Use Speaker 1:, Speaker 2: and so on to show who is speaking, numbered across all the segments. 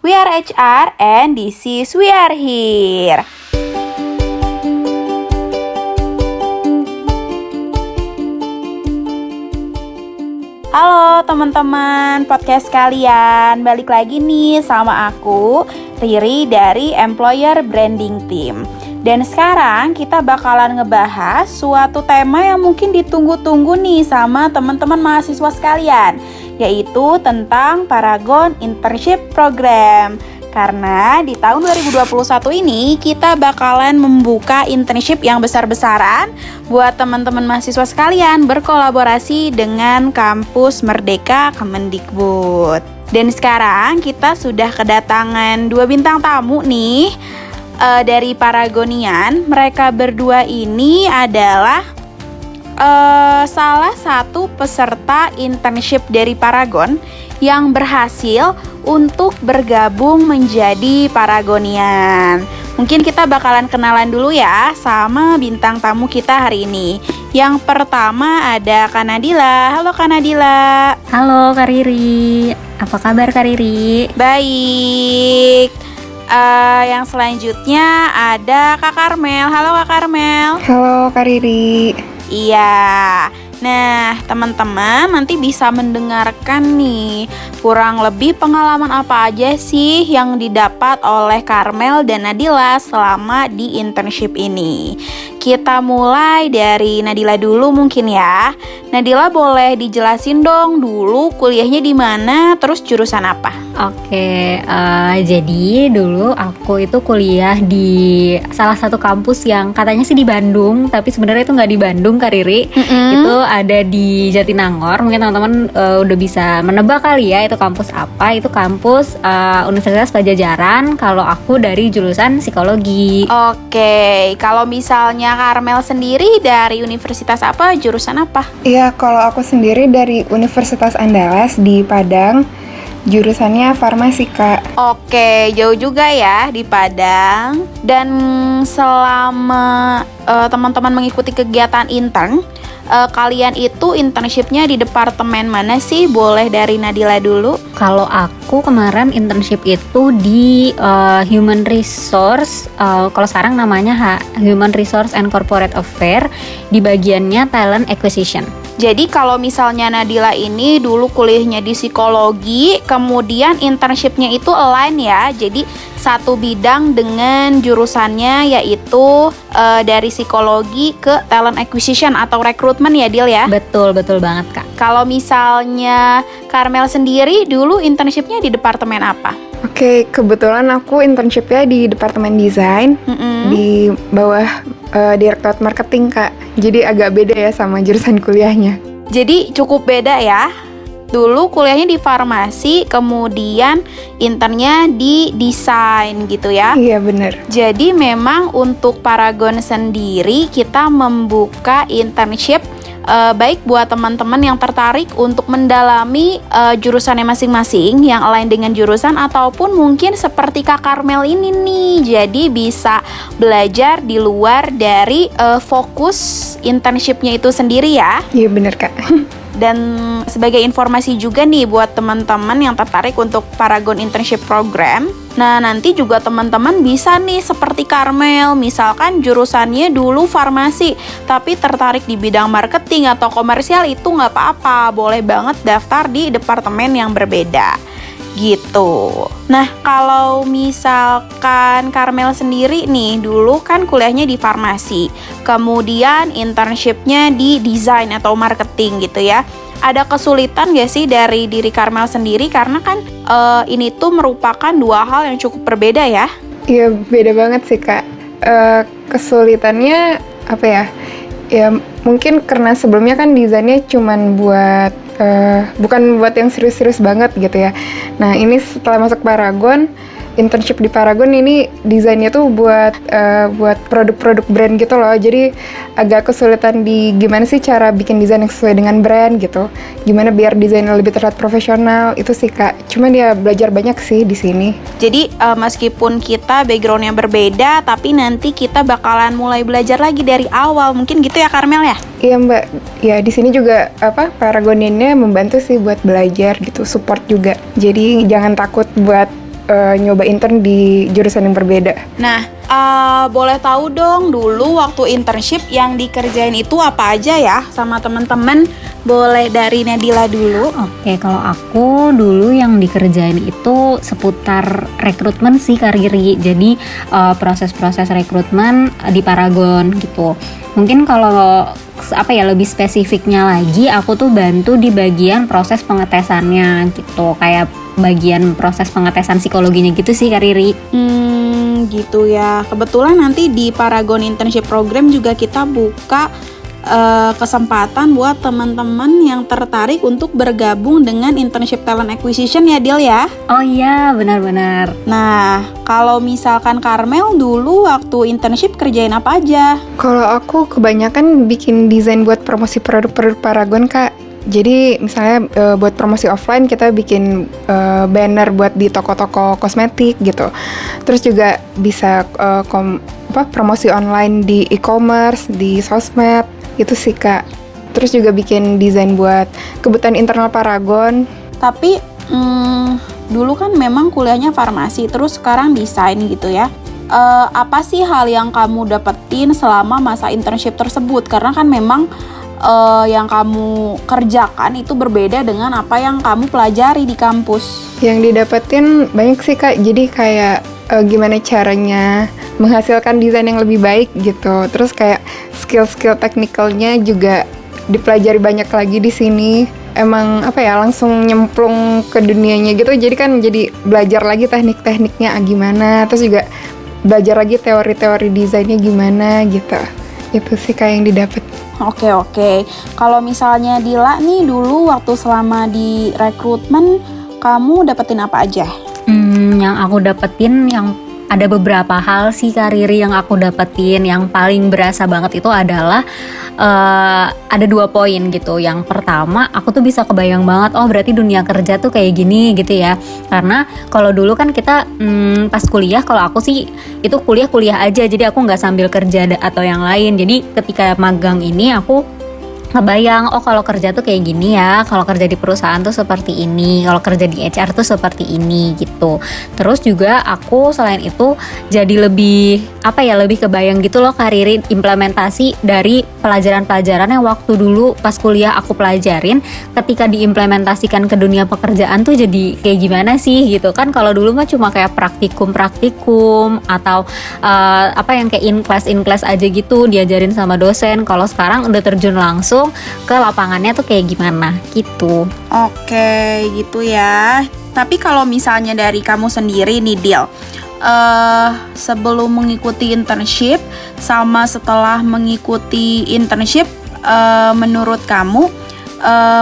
Speaker 1: We are HR and this is We Are Here. Halo teman-teman podcast kalian, balik lagi nih sama aku, Riri dari Employer Branding Team. Dan sekarang kita bakalan ngebahas suatu tema yang mungkin ditunggu-tunggu nih sama teman-teman mahasiswa sekalian, yaitu tentang Paragon Internship Program. Karena di tahun 2021 ini kita bakalan membuka internship yang besar-besaran buat teman-teman mahasiswa sekalian berkolaborasi dengan Kampus Merdeka Kemendikbud. Dan sekarang kita sudah kedatangan 2 bintang tamu nih dari Paragonian. Mereka berdua ini adalah salah satu peserta internship dari Paragon yang berhasil untuk bergabung menjadi Paragonian. Mungkin kita bakalan kenalan dulu ya sama bintang tamu kita hari ini. Yang pertama ada Kak Nadila. Halo Kak Nadila.
Speaker 2: Halo Kak Riri. Apa kabar Kak Riri?
Speaker 1: Baik. Yang selanjutnya ada Kak Karmel. Halo Kak Karmel.
Speaker 3: Halo Kak Riri.
Speaker 1: Iya. Nah, teman-teman nanti bisa mendengarkan nih kurang lebih pengalaman apa aja sih yang didapat oleh Karmel dan Nadila selama di internship ini. Kita mulai dari Nadila dulu mungkin ya. Nadila boleh dijelasin dong dulu kuliahnya di mana, terus jurusan apa?
Speaker 2: Oke, jadi dulu aku itu kuliah di salah satu kampus yang katanya sih di Bandung, tapi sebenarnya itu nggak di Bandung Kak Riri. Itu ada di Jatinangor. Mungkin teman-teman udah bisa menebak kali ya itu kampus apa. Itu kampus Universitas Padjadjaran. Kalau aku dari jurusan psikologi.
Speaker 1: Oke, kalau misalnya Karmel sendiri dari universitas apa, jurusan apa?
Speaker 3: Iya, kalau aku sendiri dari Universitas Andalas di Padang, jurusannya farmasi Kak.
Speaker 1: Oke, jauh juga ya di Padang. Dan selama teman-teman mengikuti kegiatan intern, kalian itu internshipnya di departemen mana sih? Boleh dari Nadila dulu.
Speaker 2: Kalau aku kemarin internship itu di Human Resource, kalau sekarang namanya Human Resource and Corporate Affairs, di bagiannya Talent Acquisition.
Speaker 1: Jadi kalau misalnya Nadila ini dulu kuliahnya di psikologi, kemudian internshipnya itu align ya. Jadi satu bidang dengan jurusannya, yaitu dari psikologi ke talent acquisition atau rekrutmen ya Dil ya?
Speaker 2: Betul banget Kak.
Speaker 1: Kalau misalnya Karmel sendiri dulu internshipnya di departemen apa?
Speaker 3: Oke, kebetulan aku internshipnya di Departemen Desain, di bawah Direktorat Marketing Kak. Jadi agak beda ya sama jurusan kuliahnya.
Speaker 1: Jadi cukup beda ya. Dulu kuliahnya di farmasi, kemudian internnya di desain gitu ya.
Speaker 3: Iya benar.
Speaker 1: Jadi memang untuk Paragon sendiri kita membuka internship baik buat teman-teman yang tertarik untuk mendalami jurusannya masing-masing yang align dengan jurusan, ataupun mungkin seperti Kak Karmel ini nih, jadi bisa belajar di luar dari fokus internshipnya itu sendiri ya.
Speaker 3: Iya benar Kak.
Speaker 1: Dan sebagai informasi juga nih buat teman-teman yang tertarik untuk Paragon Internship Program, nah nanti juga teman-teman bisa nih seperti Karmel, misalkan jurusannya dulu farmasi tapi tertarik di bidang marketing atau komersial, itu nggak apa-apa, boleh banget daftar di departemen yang berbeda gitu. Nah, kalau misalkan Karmel sendiri nih, dulu kan kuliahnya di farmasi, kemudian internshipnya di desain atau marketing gitu ya. Ada kesulitan gak sih dari diri Karmel sendiri? Karena kan ini tuh merupakan 2 hal yang cukup berbeda ya.
Speaker 3: Iya, beda banget sih Kak. Kesulitannya apa ya? Ya mungkin karena sebelumnya kan desainnya cuman buat bukan buat yang serius-serius banget gitu ya. Nah ini setelah masuk Paragon, internship di Paragon ini desainnya tuh buat produk-produk brand gitu loh. Jadi agak kesulitan di gimana sih cara bikin desain yang sesuai dengan brand gitu. Gimana biar desainnya lebih terlihat profesional, itu sih Kak. Cuman dia belajar banyak sih di sini.
Speaker 1: Jadi meskipun kita backgroundnya berbeda, tapi nanti kita bakalan mulai belajar lagi dari awal. Mungkin gitu ya Karmel ya?
Speaker 3: Iya Mbak, ya di sini juga Paragoninnya membantu sih buat belajar gitu, support juga. Jadi jangan takut buat nyoba intern di jurusan yang berbeda.
Speaker 1: Nah, boleh tahu dong dulu waktu internship yang dikerjain itu apa aja ya sama teman-teman? Boleh dari Nadila dulu.
Speaker 2: Oke, kalau aku dulu yang dikerjain itu seputar rekrutmen sih Kak Riri. Jadi proses-proses rekrutmen di Paragon gitu. Mungkin kalau lebih spesifiknya lagi, aku tuh bantu di bagian proses pengetesannya gitu. Kayak bagian proses pengetesan psikologinya gitu sih Kak Riri.
Speaker 1: Gitu ya. Kebetulan nanti di Paragon Internship Program juga kita buka kesempatan buat teman-teman yang tertarik untuk bergabung dengan Internship Talent Acquisition ya Dil ya.
Speaker 2: Oh iya, benar-benar.
Speaker 1: Nah, kalau misalkan Karmel dulu waktu internship kerjain apa aja?
Speaker 3: Kalau aku kebanyakan bikin desain buat promosi produk-produk Paragon, Kak. Jadi misalnya buat promosi offline kita bikin banner buat di toko-toko kosmetik gitu. Terus juga bisa promosi online di e-commerce, di sosmed gitu sih Kak. Terus juga bikin desain buat kebutuhan internal Paragon.
Speaker 1: Tapi dulu kan memang kuliahnya farmasi, terus sekarang desain gitu ya. Apa sih hal yang kamu dapetin selama masa internship tersebut? Karena kan memang yang kamu kerjakan itu berbeda dengan apa yang kamu pelajari di kampus.
Speaker 3: Yang didapetin banyak sih Kak, jadi kayak gimana caranya menghasilkan desain yang lebih baik gitu. Terus kayak skill-skill teknikalnya juga dipelajari banyak lagi di sini. Emang langsung nyemplung ke dunianya gitu. Jadi kan jadi belajar lagi teknik-tekniknya gimana. Terus juga belajar lagi teori-teori desainnya gimana gitu. Itu sih kayak yang didapat.
Speaker 1: Oke. Kalau misalnya Dila nih dulu waktu selama di rekrutmen kamu dapetin apa aja?
Speaker 2: Yang aku dapetin ada beberapa hal sih Kak Riri yang aku dapetin. Yang paling berasa banget itu adalah ada 2 poin gitu. Yang pertama, aku tuh bisa kebayang banget, oh berarti dunia kerja tuh kayak gini gitu ya. Karena kalau dulu kan kita pas kuliah, kalau aku sih itu kuliah aja, jadi aku nggak sambil kerja atau yang lain. Jadi ketika magang ini aku ngebayang, oh kalau kerja tuh kayak gini ya, kalau kerja di perusahaan tuh seperti ini, kalau kerja di HR tuh seperti ini gitu. Terus juga aku selain itu jadi lebih kebayang gitu loh Kak Riri, implementasi dari pelajaran-pelajaran yang waktu dulu pas kuliah aku pelajarin, ketika diimplementasikan ke dunia pekerjaan tuh jadi kayak gimana sih gitu kan. Kalau dulu mah cuma kayak praktikum atau yang kayak in class aja gitu diajarin sama dosen. Kalau sekarang udah terjun langsung ke lapangannya tuh kayak gimana gitu.
Speaker 1: Oke, gitu ya. Tapi kalau misalnya dari kamu sendiri nih Dil, sebelum mengikuti internship sama setelah mengikuti internship, menurut kamu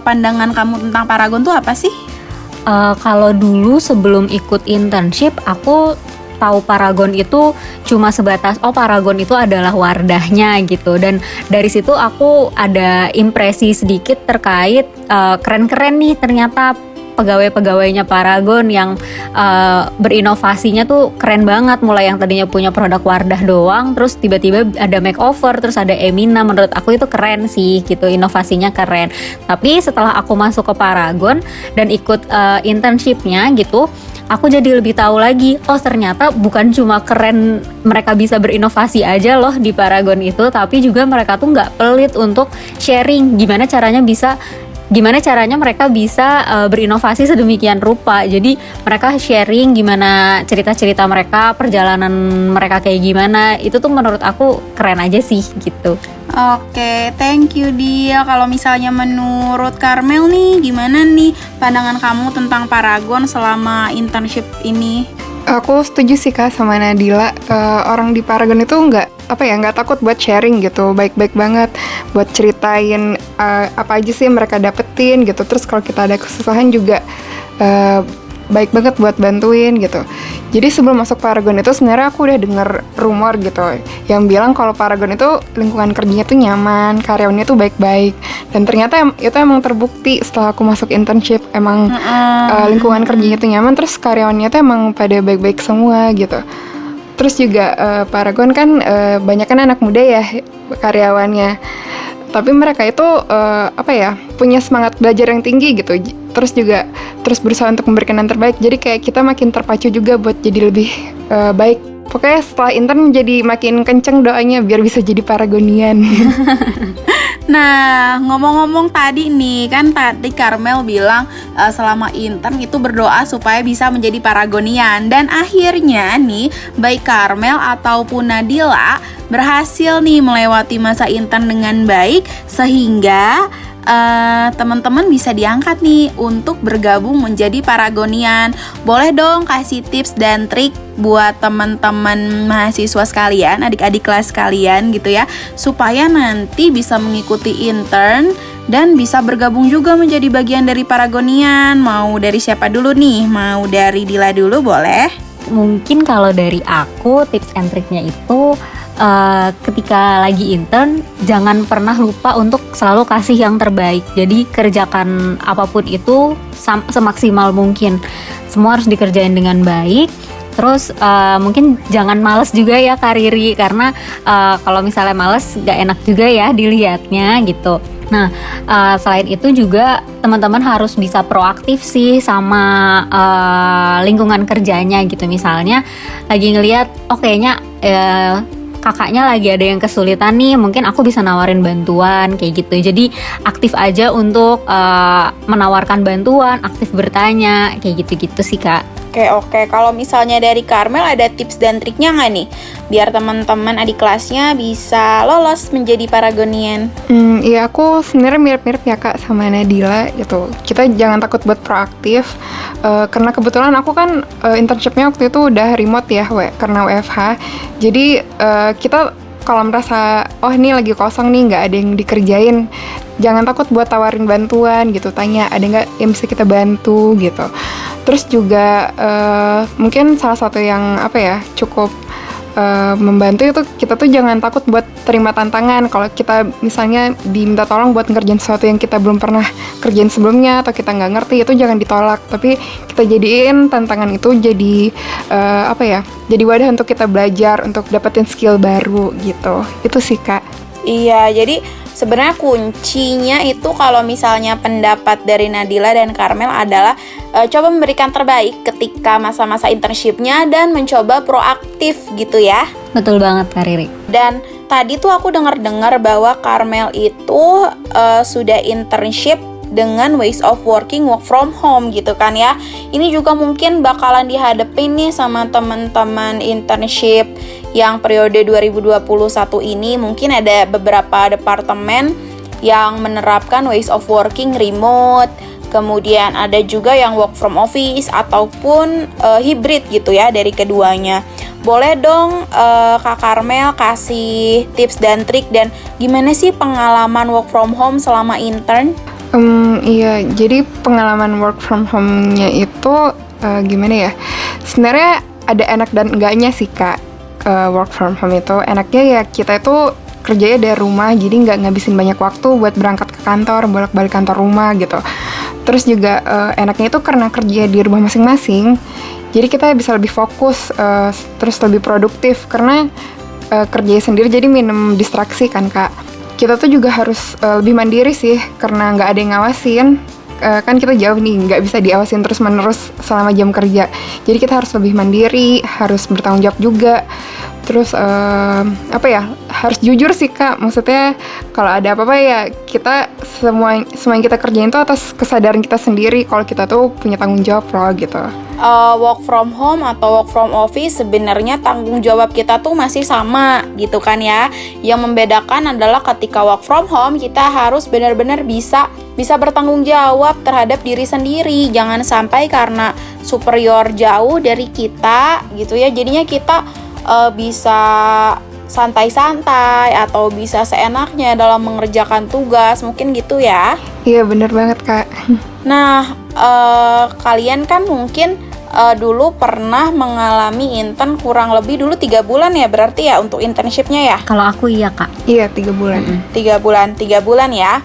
Speaker 1: pandangan kamu tentang Paragon tuh apa sih?
Speaker 2: Kalau dulu sebelum ikut internship aku tahu Paragon itu cuma sebatas Paragon itu adalah wadahnya gitu, dan dari situ aku ada impresi sedikit terkait keren-keren nih ternyata pegawai-pegawainya Paragon yang berinovasinya tuh keren banget. Mulai yang tadinya punya produk Wardah doang, terus tiba-tiba ada makeover, terus ada Emina. Menurut aku itu keren sih gitu, inovasinya keren. Tapi setelah aku masuk ke Paragon dan ikut internshipnya gitu, aku jadi lebih tahu lagi, ternyata bukan cuma keren mereka bisa berinovasi aja loh di Paragon itu, tapi juga mereka tuh nggak pelit untuk sharing gimana caranya mereka bisa berinovasi sedemikian rupa. Jadi mereka sharing gimana cerita-cerita mereka, perjalanan mereka kayak gimana. Itu tuh menurut aku keren aja sih gitu.
Speaker 1: Oke, thank you Dia. Kalau misalnya menurut Karmel nih, gimana nih pandangan kamu tentang Paragon selama internship ini?
Speaker 3: Aku setuju sih Kak sama Nadila. Orang di Paragon itu nggak takut buat sharing gitu, baik-baik banget buat ceritain apa aja sih mereka dapetin gitu. Terus kalau kita ada kesusahan juga baik banget buat bantuin gitu. Jadi sebelum masuk Paragon itu sebenarnya aku udah denger rumor gitu yang bilang kalau Paragon itu lingkungan kerjanya tuh nyaman, karyawannya tuh baik-baik. Dan ternyata itu emang terbukti setelah aku masuk internship. Emang lingkungan kerjanya tuh nyaman, terus karyawannya tuh emang pada baik-baik semua gitu. Terus juga Paragon kan banyak kan anak muda ya karyawannya. tapi mereka itu punya semangat belajar yang tinggi gitu. Terus berusaha untuk memberikan yang terbaik. Jadi kayak kita makin terpacu juga buat jadi lebih baik. Pokoknya setelah intern jadi makin kenceng doanya biar bisa jadi Paragonian.
Speaker 1: Nah, ngomong-ngomong tadi nih, kan tadi Karmel bilang selama intern itu berdoa supaya bisa menjadi Paragonian. Dan akhirnya nih, baik Karmel ataupun Nadila berhasil nih melewati masa intern dengan baik, sehingga teman-teman bisa diangkat nih untuk bergabung menjadi Paragonian. Boleh dong kasih tips dan trik buat teman-teman mahasiswa sekalian, adik-adik kelas kalian gitu ya, supaya nanti bisa mengikuti intern dan bisa bergabung juga menjadi bagian dari Paragonian. Mau dari siapa dulu nih? Mau dari Dila dulu boleh?
Speaker 2: Mungkin kalau dari aku tips and triknya itu ketika lagi intern jangan pernah lupa untuk selalu kasih yang terbaik. Jadi kerjakan apapun itu semaksimal mungkin. Semua harus dikerjain dengan baik. Terus mungkin jangan males juga ya Kak Riri, karena kalau misalnya males gak enak juga ya dilihatnya gitu. Nah, selain itu juga teman-teman harus bisa proaktif sih sama lingkungan kerjanya gitu. Misalnya lagi ngelihat, kayaknya kakaknya lagi ada yang kesulitan nih, mungkin aku bisa nawarin bantuan kayak gitu. Jadi aktif aja untuk menawarkan bantuan, aktif bertanya kayak gitu-gitu sih Kak.
Speaker 1: Oke. Kalau misalnya dari Karmel ada tips dan triknya nggak nih? Biar teman-teman adik kelasnya bisa lolos menjadi Paragonian.
Speaker 3: Iya, aku sebenarnya mirip-mirip ya Kak sama Nadila gitu. Kita jangan takut buat proaktif. Karena kebetulan aku kan internshipnya waktu itu udah remote ya, karena WFH. Jadi kita kalau merasa ini lagi kosong nih, nggak ada yang dikerjain, jangan takut buat tawarin bantuan gitu, tanya ada nggak yang bisa kita bantu gitu. Terus juga mungkin salah satu yang cukup membantu itu kita tuh jangan takut buat terima tantangan. Kalau kita misalnya diminta tolong buat ngerjain sesuatu yang kita belum pernah kerjain sebelumnya atau kita nggak ngerti, itu jangan ditolak, tapi kita jadiin tantangan itu jadi jadi wadah untuk kita belajar, untuk dapetin skill baru gitu. Itu sih Kak.
Speaker 1: Iya, jadi sebenarnya kuncinya itu kalau misalnya pendapat dari Nadila dan Karmel adalah coba memberikan terbaik ketika masa-masa internshipnya dan mencoba proaktif gitu ya.
Speaker 2: Betul banget Kak Riri.
Speaker 1: Dan tadi tuh aku dengar bahwa Karmel itu sudah internship dengan ways of working work from home gitu kan ya. Ini juga mungkin bakalan dihadapin nih sama teman-teman internship yang periode 2021 ini. Mungkin ada beberapa departemen yang menerapkan ways of working remote, kemudian ada juga yang work from office ataupun hybrid gitu ya dari keduanya. Boleh dong Kak Karmel kasih tips dan trik dan gimana sih pengalaman work from home selama intern?
Speaker 3: Iya, jadi pengalaman work from home-nya itu gimana ya? Sebenarnya ada enak dan enggaknya sih Kak. Work from home itu enaknya ya kita itu kerjanya dari rumah, jadi nggak ngabisin banyak waktu buat berangkat ke kantor, bolak-balik kantor rumah gitu. Terus juga enaknya itu karena kerja di rumah masing-masing, jadi kita bisa lebih fokus, terus lebih produktif karena kerjanya sendiri, jadi minim distraksi kan Kak. Kita tuh juga harus lebih mandiri sih karena nggak ada yang ngawasin. Kan kita jauh nih, nggak bisa diawasin terus-menerus selama jam kerja. Jadi kita harus lebih mandiri, harus bertanggung jawab juga. Terus harus jujur sih Kak. Maksudnya kalau ada apa-apa ya kita semua yang kita kerjain itu atas kesadaran kita sendiri. Kalau kita tuh punya tanggung jawab loh gitu.
Speaker 1: Work from home atau work from office sebenarnya tanggung jawab kita tuh masih sama gitu kan ya. Yang membedakan adalah ketika work from home kita harus benar-benar bisa bertanggung jawab terhadap diri sendiri. Jangan sampai karena superior jauh dari kita gitu ya, jadinya kita bisa santai-santai atau bisa seenaknya dalam mengerjakan tugas, mungkin gitu ya.
Speaker 3: Iya bener banget Kak.
Speaker 1: Nah kalian kan mungkin dulu pernah mengalami intern kurang lebih dulu 3 bulan ya berarti ya untuk internshipnya ya?
Speaker 2: Kalau aku iya Kak.
Speaker 3: Iya 3 bulan.
Speaker 1: 3 bulan ya.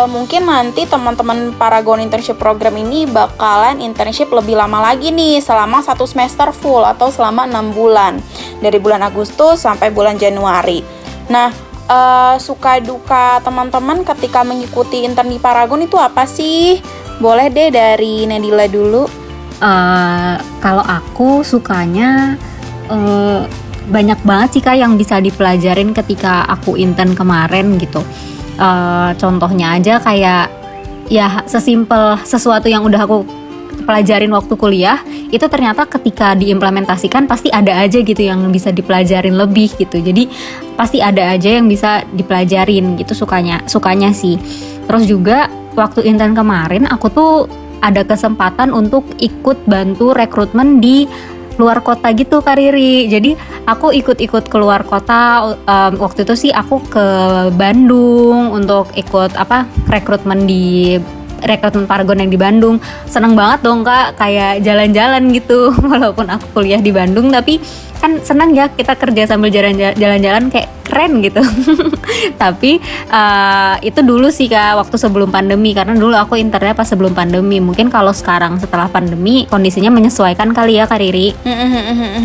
Speaker 1: Mungkin nanti teman-teman Paragon Internship Program ini bakalan internship lebih lama lagi nih, selama 1 semester full atau selama 6 bulan dari bulan Agustus sampai bulan Januari. Nah suka duka teman-teman ketika mengikuti intern di Paragon itu apa sih? Boleh deh dari Nadila dulu.
Speaker 2: Kalau aku sukanya banyak banget sih Kak yang bisa dipelajarin ketika aku intern kemarin gitu. Contohnya aja kayak ya sesimpel sesuatu yang udah aku pelajarin waktu kuliah itu ternyata ketika diimplementasikan pasti ada aja gitu yang bisa dipelajarin lebih gitu. Jadi pasti ada aja yang bisa dipelajarin gitu, sukanya sih. Terus juga waktu intern kemarin aku tuh ada kesempatan untuk ikut bantu rekrutmen di luar kota gitu Kak Riri. Jadi aku ikut keluar kota. Waktu itu sih aku ke Bandung untuk ikut rekrutmen Paragon yang di Bandung. Seneng banget dong Kak, kayak jalan-jalan gitu. Walaupun aku kuliah di Bandung, tapi kan senang ya kita kerja sambil jalan-jalan, kayak keren gitu. Tapi itu dulu sih Kak, waktu sebelum pandemi, karena dulu aku internnya pas sebelum pandemi. Mungkin kalau sekarang setelah pandemi kondisinya menyesuaikan kali ya Kak Riri.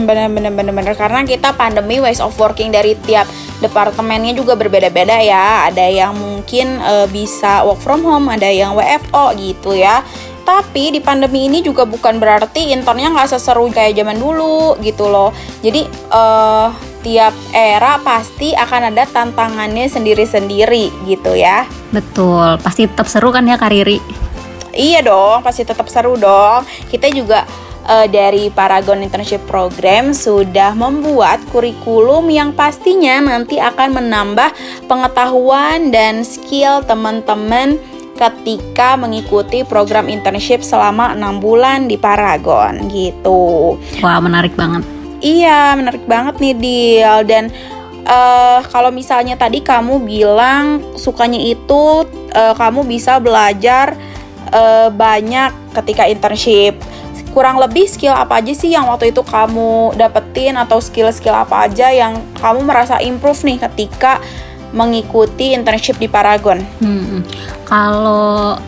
Speaker 1: Bener. Karena kita pandemi, ways of working dari tiap departemennya juga berbeda-beda ya. Ada yang mungkin bisa work from home, ada yang WFO gitu ya. Tapi di pandemi ini juga bukan berarti internnya nggak seseru kayak zaman dulu gitu loh. Jadi tiap era pasti akan ada tantangannya sendiri-sendiri gitu ya.
Speaker 2: Betul, pasti tetap seru kan ya Kak Riri?
Speaker 1: Iya dong, pasti tetap seru dong. Kita juga dari Paragon Internship Program sudah membuat kurikulum yang pastinya nanti akan menambah pengetahuan dan skill teman-teman ketika mengikuti program internship selama 6 bulan di Paragon gitu.
Speaker 2: Wah, menarik banget.
Speaker 1: Iya, menarik banget nih Dil. Dan kalau misalnya tadi kamu bilang sukanya itu kamu bisa belajar banyak ketika internship. Kurang lebih skill apa aja sih yang waktu itu kamu dapetin, atau skill-skill apa aja yang kamu merasa improve nih ketika mengikuti internship di Paragon?
Speaker 2: Kalau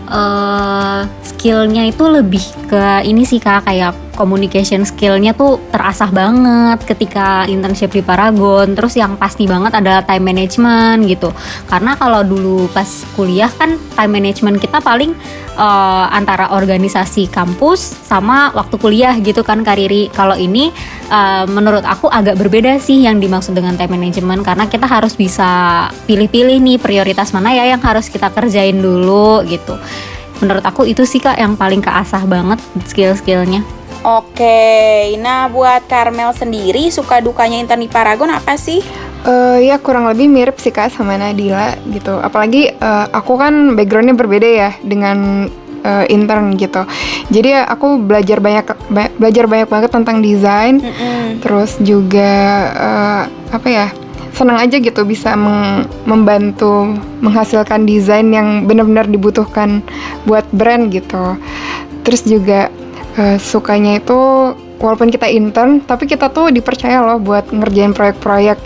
Speaker 2: skillnya itu lebih ke ini sih Kak, kayak communication skillnya tuh terasah banget ketika internship di Paragon. Terus yang pasti banget adalah time management gitu. Karena kalau dulu pas kuliah kan time management kita paling antara organisasi kampus sama waktu kuliah gitu kan Kak Riri. Kalau ini menurut aku agak berbeda sih yang dimaksud dengan time management, karena kita harus bisa pilih-pilih nih prioritas mana ya yang harus kita kerjain dulu gitu. Menurut aku itu sih Kak yang paling keasah banget skill-skillnya.
Speaker 1: Oke, nah buat Karmel sendiri suka dukanya intern di Paragon apa sih?
Speaker 3: Ya kurang lebih mirip sih Kak sama Nadila gitu. Apalagi aku kan backgroundnya berbeda ya dengan intern gitu. Jadi ya aku belajar banyak banget tentang desain. Terus juga senang aja gitu bisa membantu menghasilkan desain yang benar-benar dibutuhkan buat brand gitu. Terus juga sukanya itu walaupun kita intern, tapi kita tuh dipercaya loh buat ngerjain proyek-proyek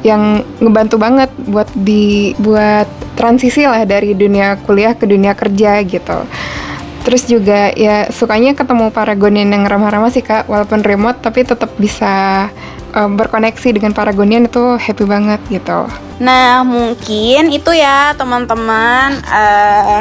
Speaker 3: yang ngebantu banget buat transisi lah dari dunia kuliah ke dunia kerja gitu. Terus juga ya sukanya ketemu Paragonian yang ramah-ramah sih Kak, walaupun remote tapi tetap bisa berkoneksi dengan Paragonian, itu happy banget gitu.
Speaker 1: Nah mungkin itu ya teman-teman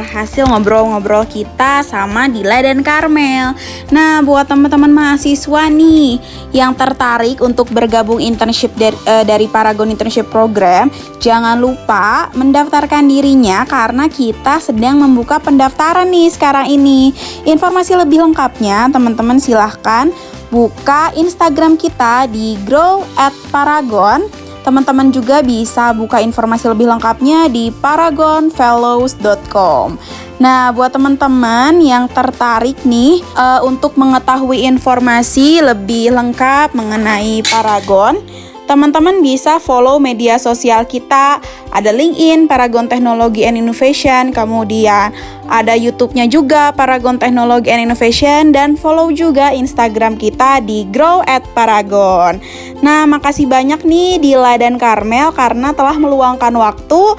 Speaker 1: hasil ngobrol-ngobrol kita sama Dila dan Karmel. Nah buat teman-teman mahasiswa nih yang tertarik untuk bergabung internship dari Paragon Internship Program, jangan lupa mendaftarkan dirinya karena kita sedang membuka pendaftaran nih sekarang ini. Informasi lebih lengkapnya teman-teman silahkan buka Instagram kita di grow@paragon. Teman-teman juga bisa buka informasi lebih lengkapnya di paragonfellows.com. Nah, buat teman-teman yang tertarik nih untuk mengetahui informasi lebih lengkap mengenai Paragon, teman-teman bisa follow media sosial kita. Ada LinkedIn, Paragon Technology and Innovation, kemudian ada YouTube-nya juga, Paragon Technology and Innovation, dan follow juga Instagram kita di grow@paragon. Nah, makasih banyak nih Dila dan Karmel karena telah meluangkan waktu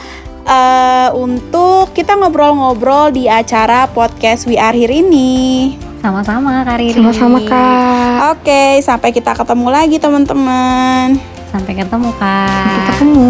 Speaker 1: untuk kita ngobrol-ngobrol di acara podcast We Are Here ini.
Speaker 2: Sama-sama Kak Riri.
Speaker 3: Sama-sama Kak.
Speaker 1: Oke, sampai kita ketemu lagi teman-teman.
Speaker 2: Sampai ketemu Kak.
Speaker 3: Sampai ketemu.